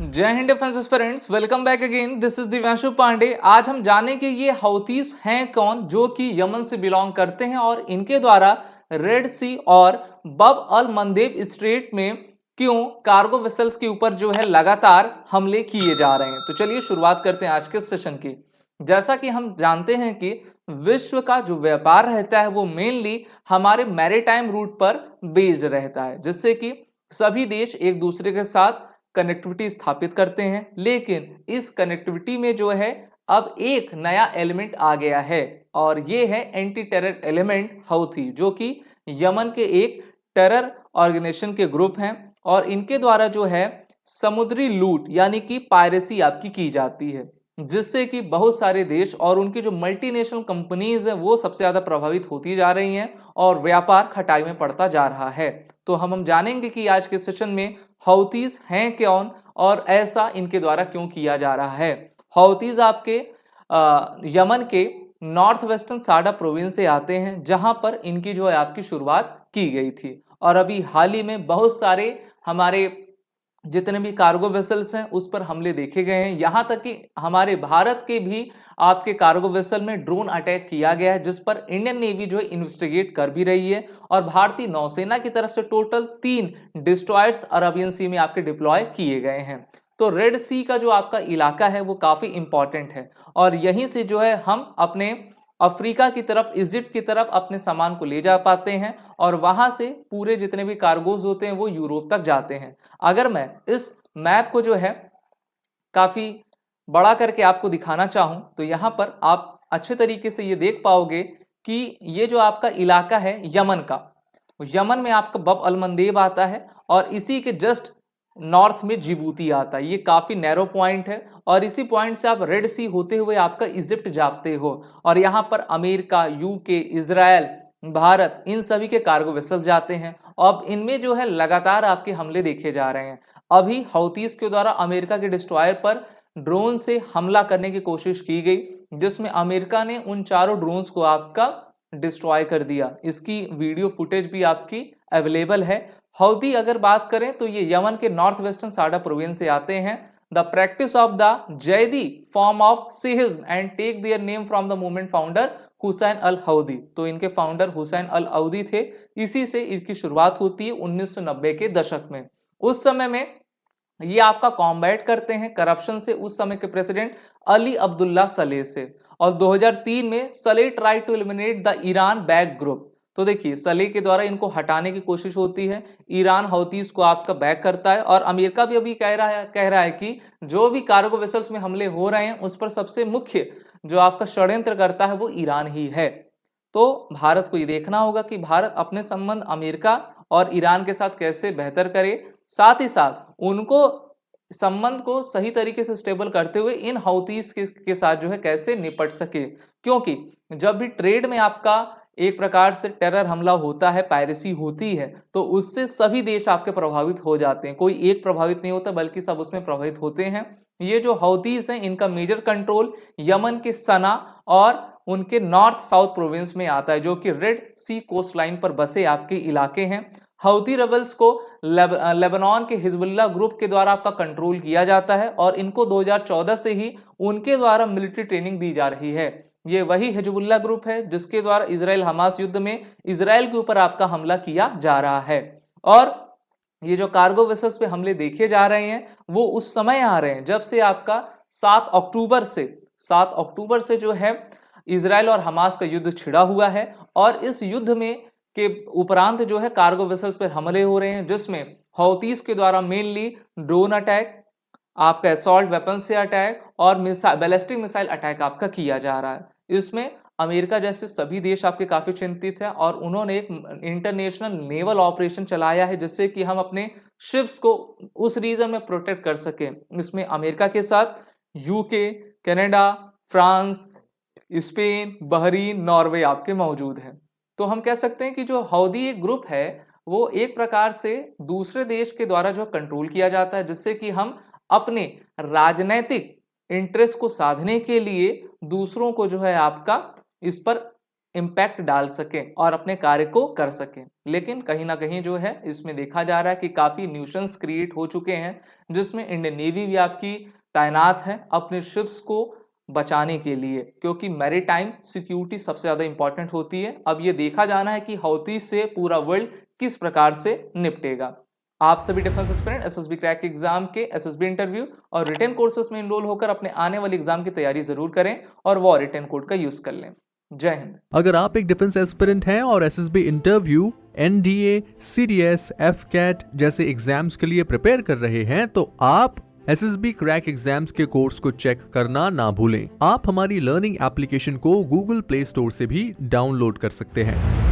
जय Hind defence aspirants, welcome back again. This is Divyanshu Pandey. आज हम जानेंगे ये हौतीस हैं कौन, जो कि यमन से बिलोंग करते हैं और इनके द्वारा रेड सी और बब अल मंदेब स्ट्रेट में क्यों कार्गो वेसल्स के ऊपर जो है लगातार हमले किए जा रहे हैं। तो चलिए शुरुआत करते हैं आज के सेशन की। जैसा कि हम जानते हैं कि विश्व का जो व्यापार रहता है वो मेनली हमारे मैरीटाइम रूट पर बेस्ड रहता है, जिससे कि सभी देश एक दूसरे के साथ कनेक्टिविटी स्थापित करते हैं। लेकिन इस कनेक्टिविटी में जो है अब एक नया एलिमेंट आ गया है और ये है एंटी टेरर एलिमेंट हौथी, जो कि यमन के एक टेरर ऑर्गेनाइजेशन के ग्रुप हैं और इनके द्वारा जो है समुद्री लूट यानी कि पायरेसी आपकी की जाती है, जिससे कि बहुत सारे देश और उनकी जो मल्टीनेशनल कंपनीज है वो सबसे ज्यादा प्रभावित होती जा रही हैं और व्यापार खटाई में पड़ता जा रहा है। तो हम जानेंगे कि आज के सेशन में हौतीज हैं कौन और ऐसा इनके द्वारा क्यों किया जा रहा है। हौतीज आपके यमन के नॉर्थ वेस्टर्न साडा प्रोविंस से आते हैं, जहां पर इनकी जो है आपकी शुरुआत की गई थी और अभी हाल ही में बहुत सारे हमारे जितने भी कार्गो वेसल्स हैं उस पर हमले देखे गए हैं। यहां तक कि हमारे भारत के भी आपके कार्गो वेसल में ड्रोन अटैक किया गया है, जिस पर इंडियन नेवी जो है इन्वेस्टिगेट कर भी रही है और भारतीय नौसेना की तरफ से टोटल 3 डिस्ट्रॉयर्स अरबियन सी में आपके डिप्लॉय किए गए हैं। तो रेड सी का जो आपका इलाका है वो काफी इंपॉर्टेंट है और यहीं से जो है हम अपने अफ्रीका की तरफ, इजिप्ट की तरफ अपने सामान को ले जा पाते हैं और वहां से पूरे जितने भी कार्गोज होते हैं वो यूरोप तक जाते हैं। अगर मैं इस मैप को जो है काफी बड़ा करके आपको दिखाना चाहूं तो यहां पर आप अच्छे तरीके से ये देख पाओगे कि ये जो आपका इलाका है यमन का, यमन में आपका बब अल मंदेब आता है और इसी के जस्ट नॉर्थ में जिबूती आता है। ये काफी नैरो पॉइंट है और इसी पॉइंट से आप रेड सी होते हुए आपका इजिप्ट जाते हो और यहाँ पर अमेरिका, यूके, इजराइल, भारत, इन सभी के कार्गो वेसल जाते हैं। अब इनमें जो है लगातार आपके हमले देखे जा रहे हैं। अभी हौतीस के द्वारा अमेरिका के डिस्ट्रॉयर पर ड्रोन से हमला करने की कोशिश की गई, जिसमें अमेरिका ने उन चारों ड्रोन्स को आपका डिस्ट्रॉय कर दिया। इसकी वीडियो फुटेज भी आपकी अवेलेबल है। हौती अगर बात करें तो ये यमन के नॉर्थ वेस्टर्न साडा प्रोविंस से आते हैं। The practice of the Zaidi form of Shiism and take their name from the movement founder Hussein al Houthi. तो इनके फाउंडर हुसैन अल हौदी थे, इसी से इनकी शुरुआत होती है 1990 के दशक में। उस समय में ये आपका कॉम्बैट करते हैं करप्शन से उस समय के प्रेसिडेंट अली अब्दुल्ला सलेह से। और 2003 में Saleh try to eliminate the Iran back group. तो देखिए सलेह के द्वारा इनको हटाने की कोशिश होती है, ईरान हौतीस को आपका बैक करता है और अमेरिका भी अभी कह रहा है कि जो भी कार्गो वेसल्स में हमले हो रहे हैं उस पर सबसे मुख्य जो आपका षड्यंत्र करता है वो ईरान ही है। तो भारत को ये देखना होगा कि भारत अपने संबंध अमेरिका और ईरान के साथ कैसे बेहतर करे, साथ ही साथ उनको संबंध को सही तरीके से स्टेबल करते हुए इन हौतीस के साथ जो है कैसे निपट सके। क्योंकि जब भी ट्रेड में आपका एक प्रकार से टेरर हमला होता है, पायरेसी होती है, तो उससे सभी देश आपके प्रभावित हो जाते हैं। कोई एक प्रभावित नहीं होता बल्कि सब उसमें प्रभावित होते हैं। ये जो हौतीस हैं इनका मेजर कंट्रोल यमन के सना और उनके नॉर्थ साउथ प्रोविंस में आता है, जो कि रेड सी कोस्ट लाइन पर बसे आपके इलाके हैं। हौती रेबल्स को लेबनान के हिजबुल्लाह ग्रुप के द्वारा आपका कंट्रोल किया जाता है और इनको 2014 से ही उनके द्वारा मिलिट्री ट्रेनिंग दी जा रही है। ये वही हिजबुल्लाह ग्रुप है जिसके द्वारा इजराइल हमास युद्ध में इजराइल के ऊपर आपका हमला किया जा रहा है। और ये जो कार्गो वेसल्स पे हमले देखे जा रहे हैं वो उस समय आ रहे हैं जब से आपका 7 अक्टूबर से जो है इजराइल और हमास का युद्ध छिड़ा हुआ है और इस युद्ध में के उपरांत जो है कार्गो वेसल्स पर हमले हो रहे हैं, जिसमें हौतीस के द्वारा मेनली ड्रोन अटैक, आपका असॉल्ट वेपन से अटैक और बैलिस्टिक मिसाइल अटैक आपका किया जा रहा है। इसमें अमेरिका जैसे सभी देश आपके काफी चिंतित है और उन्होंने एक इंटरनेशनल नेवल ऑपरेशन चलाया है जिससे कि हम अपने शिप्स को उस रीजन में प्रोटेक्ट कर सके। इसमें अमेरिका के साथ UK, Canada, France, Spain, Bahrain, Norway आपके मौजूद हैं। तो हम कह सकते हैं कि जो हौदी एक ग्रुप है वो एक प्रकार से दूसरे देश के द्वारा जो कंट्रोल किया जाता है, जिससे कि हम अपने राजनैतिक इंटरेस्ट को साधने के लिए दूसरों को जो है आपका इस पर इम्पैक्ट डाल सकें और अपने कार्य को कर सकें। लेकिन कहीं ना कहीं जो है इसमें देखा जा रहा है कि काफ़ी न्यूसेंस क्रिएट हो चुके हैं, जिसमें इंडियन नेवी भी आपकी तैनात है अपने शिप्स को बचाने के लिए, क्योंकि मैरीटाइम सिक्योरिटी सबसे ज़्यादा इंपॉर्टेंट होती है। अब ये देखा जाना है कि हौती से पूरा वर्ल्ड किस प्रकार से निपटेगा। आप सभी defence aspirant SSB crack exam के एसएसबी इंटरव्यू और रिटन कोर्सेज में इनरोल होकर अपने आने वाले एग्जाम की तैयारी जरूर करें और वो रिटन कोड का यूज कर लें। जय हिंद। अगर आप एक डिफेंस एस्पिरेंट हैं और SSB interview, NDA, CDS, AFCAT जैसे एग्जाम्स के लिए प्रिपेयर कर रहे हैं तो आप एसएसबी क्रैक एग्जाम्स के कोर्स को चेक करना ना भूलें। आप हमारी लर्निंग एप्लीकेशन को गूगल प्ले स्टोर से भी डाउनलोड कर सकते हैं।